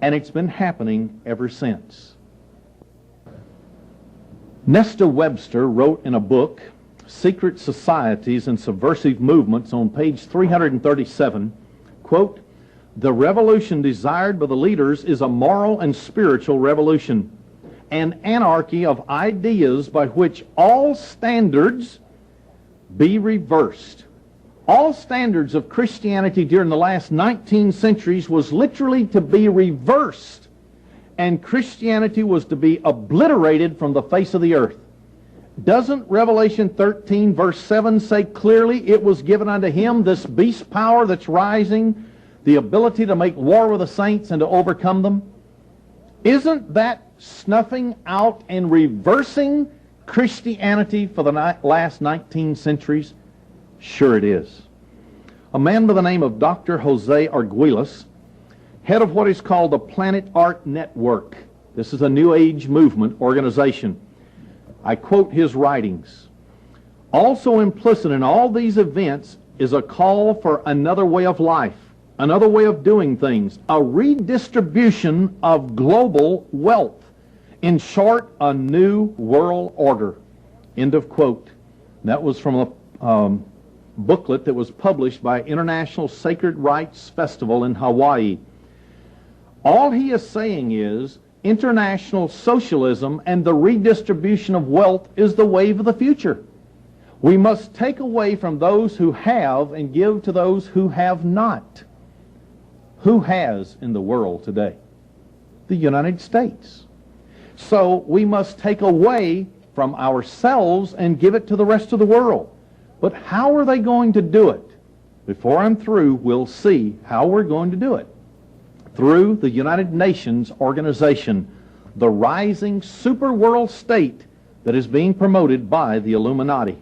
and it's been happening ever since. Nesta Webster wrote in a book, Secret Societies and Subversive Movements, on page 337, quote, "The revolution desired by the leaders is a moral and spiritual revolution, an anarchy of ideas by which all standards be reversed." All standards of Christianity during the last 19 centuries was literally to be reversed, and Christianity was to be obliterated from the face of the earth. Doesn't Revelation 13 verse 7 say clearly it was given unto him, this beast power that's rising, the ability to make war with the saints and to overcome them? Isn't that snuffing out and reversing Christianity for the last 19 centuries? Sure it is. A man by the name of Dr. Jose Arguelles, head of what is called the Planet Art Network. This is a New Age movement organization. I quote his writings. "Also implicit in all these events is a call for another way of life, another way of doing things, a redistribution of global wealth. In short, a new world order." End of quote. That was from a booklet that was published by International Sacred Rites Festival in Hawaii. All he is saying is international socialism and the redistribution of wealth is the wave of the future. We must take away from those who have and give to those who have not. Who has in the world today? The United States. So we must take away from ourselves and give it to the rest of the world. But how are they going to do it? Before I'm through, we'll see how we're going to do it. Through the United Nations organization, the rising super world state that is being promoted by the Illuminati.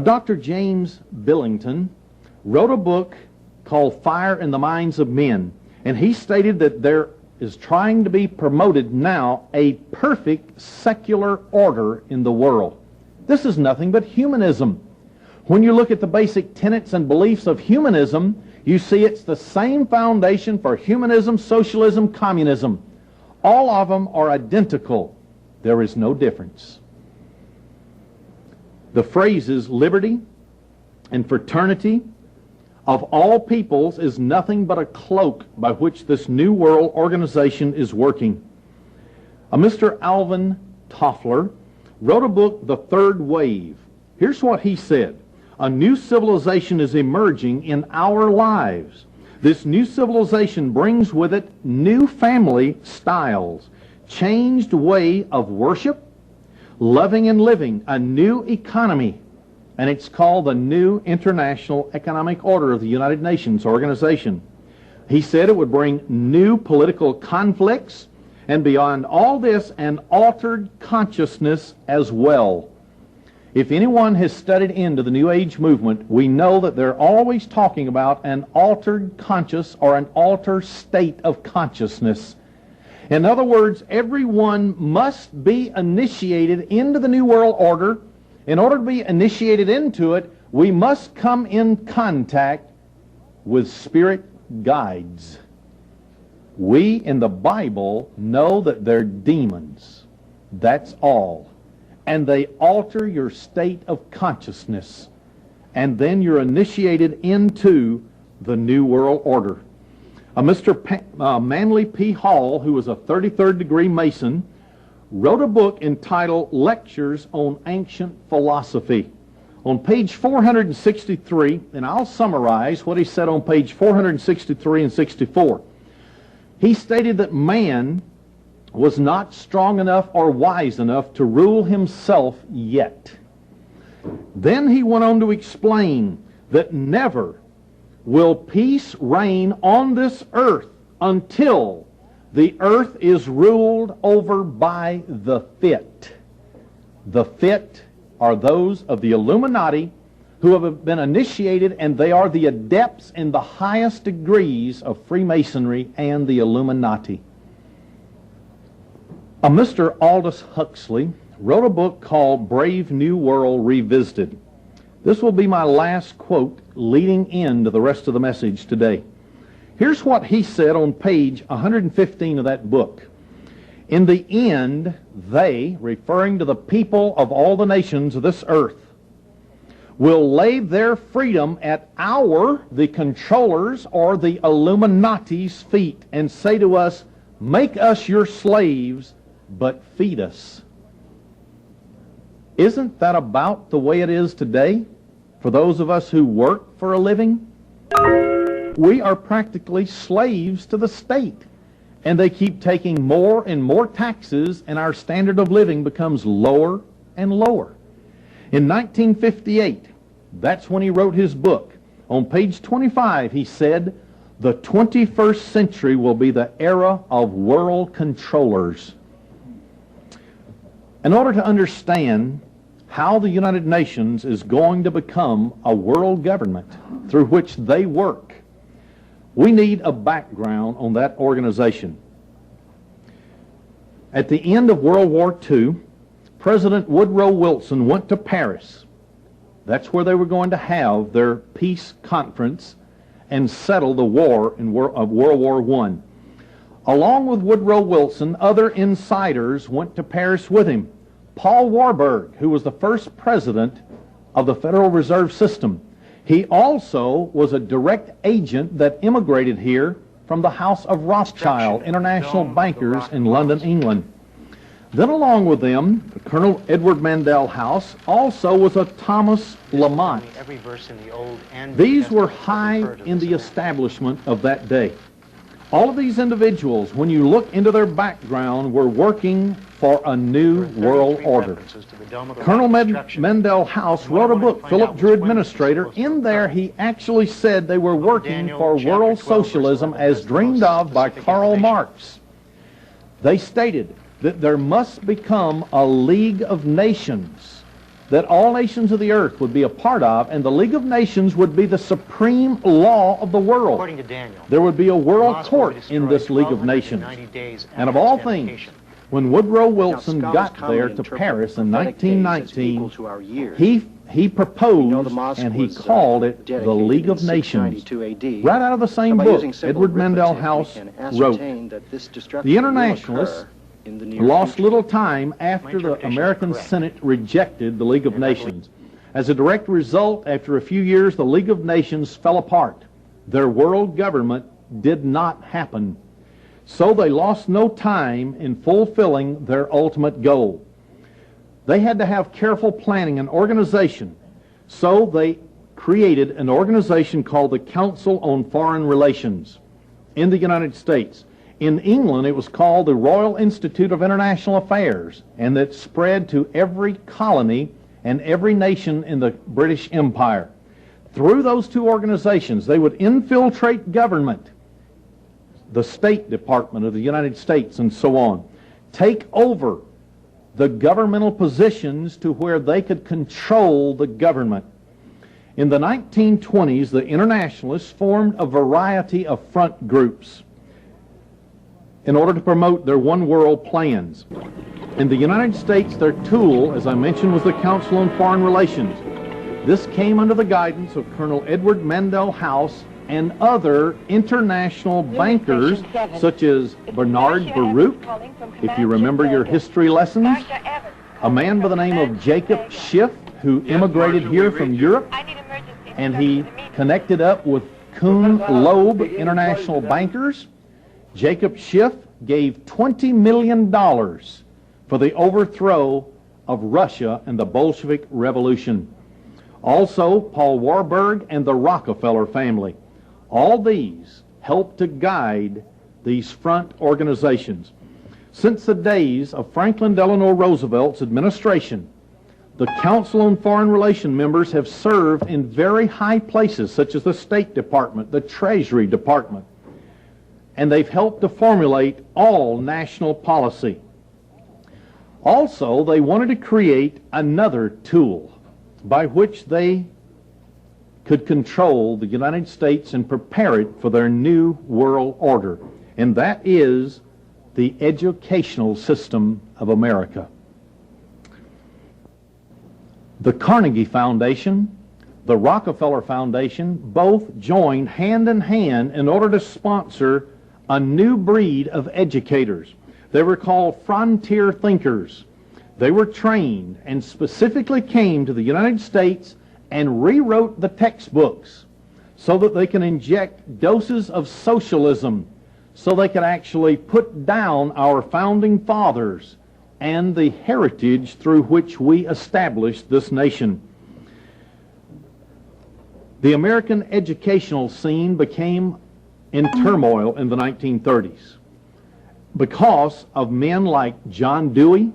Dr. James Billington wrote a book called Fire in the Minds of Men, and he stated that there is trying to be promoted now a perfect secular order in the world. This is nothing but humanism. When you look at the basic tenets and beliefs of humanism, you see it's the same foundation for humanism, socialism, communism. All of them are identical. There is no difference. The phrases liberty and fraternity of all peoples is nothing but a cloak by which this New World organization is working. Mr. Alvin Toffler wrote a book, The Third Wave. Here's what he said. A new civilization is emerging in our lives. This new civilization brings with it new family styles, changed way of worship, loving and living, a new economy, and it's called the New International Economic Order of the United Nations Organization. He said it would bring new political conflicts, and beyond all this, an altered consciousness as well. If anyone has studied into the New Age movement, we know that they're always talking about an altered conscious or an altered state of consciousness. In other words, everyone must be initiated into the New World Order. In order to be initiated into it, we must come in contact with spirit guides. We in the Bible know that they're demons. That's all. And they alter your state of consciousness. And then you're initiated into the New World Order. Mr. Manly P. Hall, who was a 33rd degree Mason, wrote a book entitled Lectures on Ancient Philosophy. On page 463, and I'll summarize what he said on page 463 and 64. He stated that man was not strong enough or wise enough to rule himself yet. Then he went on to explain that never will peace reign on this earth until the earth is ruled over by the fit. The fit are those of the Illuminati who have been initiated, and they are the adepts in the highest degrees of Freemasonry and the Illuminati. Mr. Aldous Huxley wrote a book called Brave New World Revisited. This will be my last quote leading into the rest of the message today. Here's what he said on page 115 of that book. In the end, they, referring to the people of all the nations of this earth, will lay their freedom at the controllers or the Illuminati's feet and say to us, make us your slaves, but feed us. Isn't that about the way it is today for those of us who work for a living? We are practically slaves to the state, and they keep taking more and more taxes, and our standard of living becomes lower and lower. In 1958, that's when he wrote his book. On page 25, he said, the 21st century will be the era of world controllers. In order to understand how the United Nations is going to become a world government through which they work, we need a background on that organization. At the end of World War II, President Woodrow Wilson went to Paris. That's where they were going to have their peace conference and settle the war of World War I. Along with Woodrow Wilson, other insiders went to Paris with him. Paul Warburg, who was the first president of the Federal Reserve System. He also was a direct agent that immigrated here from the House of Rothschild, international bankers in London, England. Then along with them, Colonel Edward Mandell House also was a Thomas Lamont. These were high in the establishment of that day. All of these individuals, when you look into their background, were working for a new world order. Colonel Mandell House wrote a book, Philip Drew Administrator. In there, he actually said they were working for world socialism as dreamed of by Karl Marx. They stated that there must become a League of Nations that all nations of the earth would be a part of, and the League of Nations would be the supreme law of the world. According to Daniel, there would be a world court in this League of Nations. And of all things, when Woodrow Wilson got there to Paris in 1919, he proposed and he called it the League of Nations. Right out of the same book Edward Mandell House wrote. The Internationalists lost little time after the American Senate rejected the League of Nations. As a direct result, after a few years, the League of Nations fell apart. Their world government did not happen. So they lost no time in fulfilling their ultimate goal. They had to have careful planning and organization. So they created an organization called the Council on Foreign Relations in the United States. In England, it was called the Royal Institute of International Affairs, and that spread to every colony and every nation in the British Empire. Through those two organizations, they would infiltrate government, the State Department of the United States, and so on, take over the governmental positions to where they could control the government. In the 1920s, the Internationalists formed a variety of front groups in order to promote their one world plans. In the United States, their tool, as I mentioned, was the Council on Foreign Relations. This came under the guidance of Colonel Edward Mandell House and other international bankers such as Bernard Baruch, if you remember your history lessons, a man by the name of Jacob Schiff, who immigrated here from Europe, and he connected up with Kuhn Loeb International Bankers. Jacob Schiff gave $20 million for the overthrow of Russia and the Bolshevik Revolution. Also, Paul Warburg and the Rockefeller family. All these helped to guide these front organizations. Since the days of Franklin Delano Roosevelt's administration, the Council on Foreign Relations members have served in very high places, such as the State Department, the Treasury Department, and they've helped to formulate all national policy. Also, they wanted to create another tool by which they could control the United States and prepare it for their new world order, and that is the educational system of America. The Carnegie Foundation the Rockefeller Foundation both joined hand in hand in order to sponsor a new breed of educators. They were called frontier thinkers. They were trained and specifically came to the United States and rewrote the textbooks so that they can inject doses of socialism, so they could actually put down our founding fathers and the heritage through which we established this nation. The American educational scene became in turmoil in the 1930s because of men like John Dewey,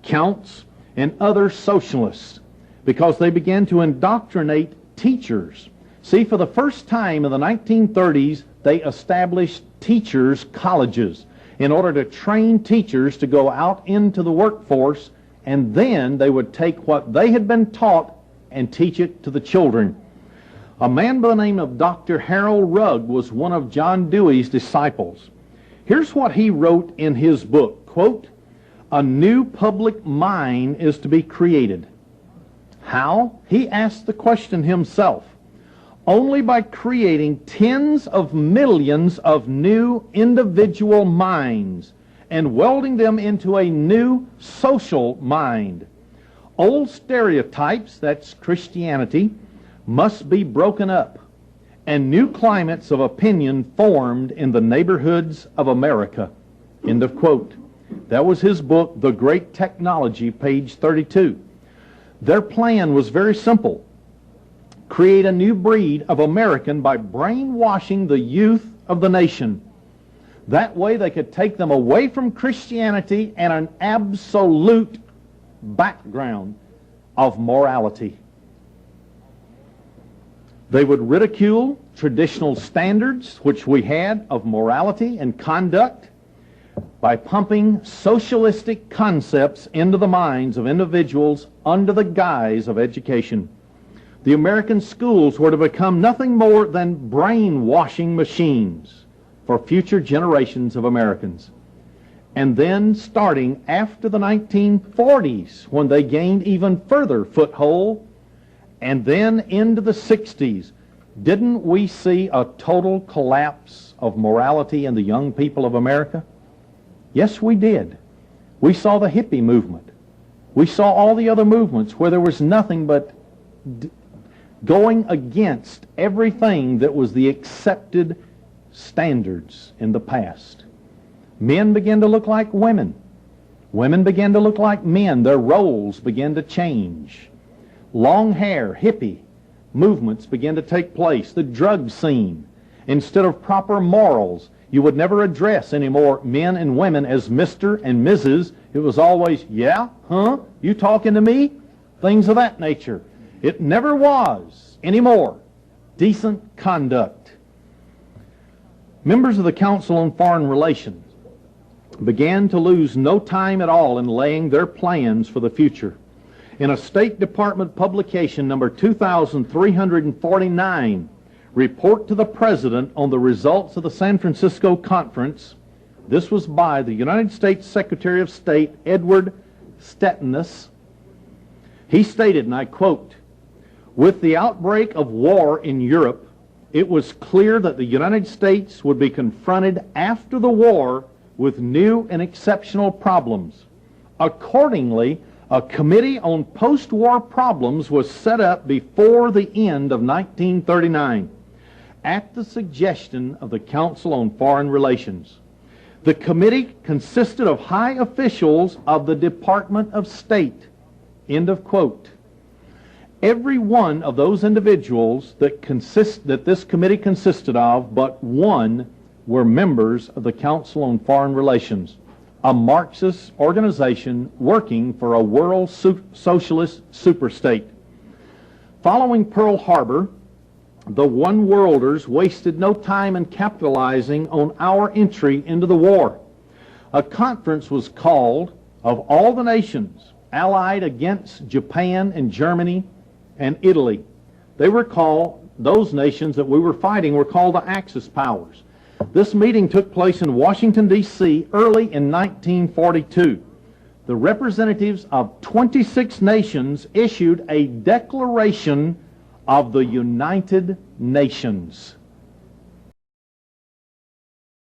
Counts, and other socialists, because they began to indoctrinate teachers. See, for the first time in the 1930s, they established teachers' colleges in order to train teachers to go out into the workforce, and then they would take what they had been taught and teach it to the children. A man by the name of Dr. Harold Rugg was one of John Dewey's disciples. Here's what he wrote in his book, quote, "A new public mind is to be created." How? He asked the question himself. Only by creating tens of millions of new individual minds and welding them into a new social mind. Old stereotypes, that's Christianity, must be broken up and new climates of opinion formed in the neighborhoods of America. End of quote. That was his book, The Great Technology, page 32. Their plan was very simple. Create a new breed of American by brainwashing the youth of the nation. That way they could take them away from Christianity and an absolute background of morality. They would ridicule traditional standards which we had of morality and conduct by pumping socialistic concepts into the minds of individuals under the guise of education. The American schools were to become nothing more than brainwashing machines for future generations of Americans. And then starting after the 1940s, when they gained even further foothold, and then into the 60s, didn't we see a total collapse of morality in the young people of America? Yes, we did. We saw the hippie movement. We saw all the other movements where there was nothing but going against everything that was the accepted standards in the past. Men began to look like women. Women began to look like men. Their roles began to change. Long hair, hippie movements began to take place. The drug scene. Instead of proper morals, you would never address anymore men and women as Mr. and Mrs. It was always, yeah, huh, you talking to me? Things of that nature. It never was anymore decent conduct. Members of the Council on Foreign Relations began to lose no time at all in laying their plans for the future. In a State Department publication number 2349, Report to the President on the Results of the San Francisco Conference, this was by the United States Secretary of State Edward Stettinius. He stated, and I quote, "With the outbreak of war in Europe, it was clear that the United States would be confronted after the war with new and exceptional problems. Accordingly, a committee on post-war problems was set up before the end of 1939 at the suggestion of the Council on Foreign Relations. The committee consisted of high officials of the Department of State." End of quote. Every one of those individuals that this committee consisted of, but one, were members of the Council on Foreign Relations, a Marxist organization working for a world socialist superstate. Following Pearl Harbor, the one-worlders wasted no time in capitalizing on our entry into the war. A conference was called of all the nations allied against Japan and Germany and Italy. They were called, those nations that we were fighting were called the Axis powers. This meeting took place in Washington, D.C. early in 1942. The representatives of 26 nations issued a declaration of the United Nations.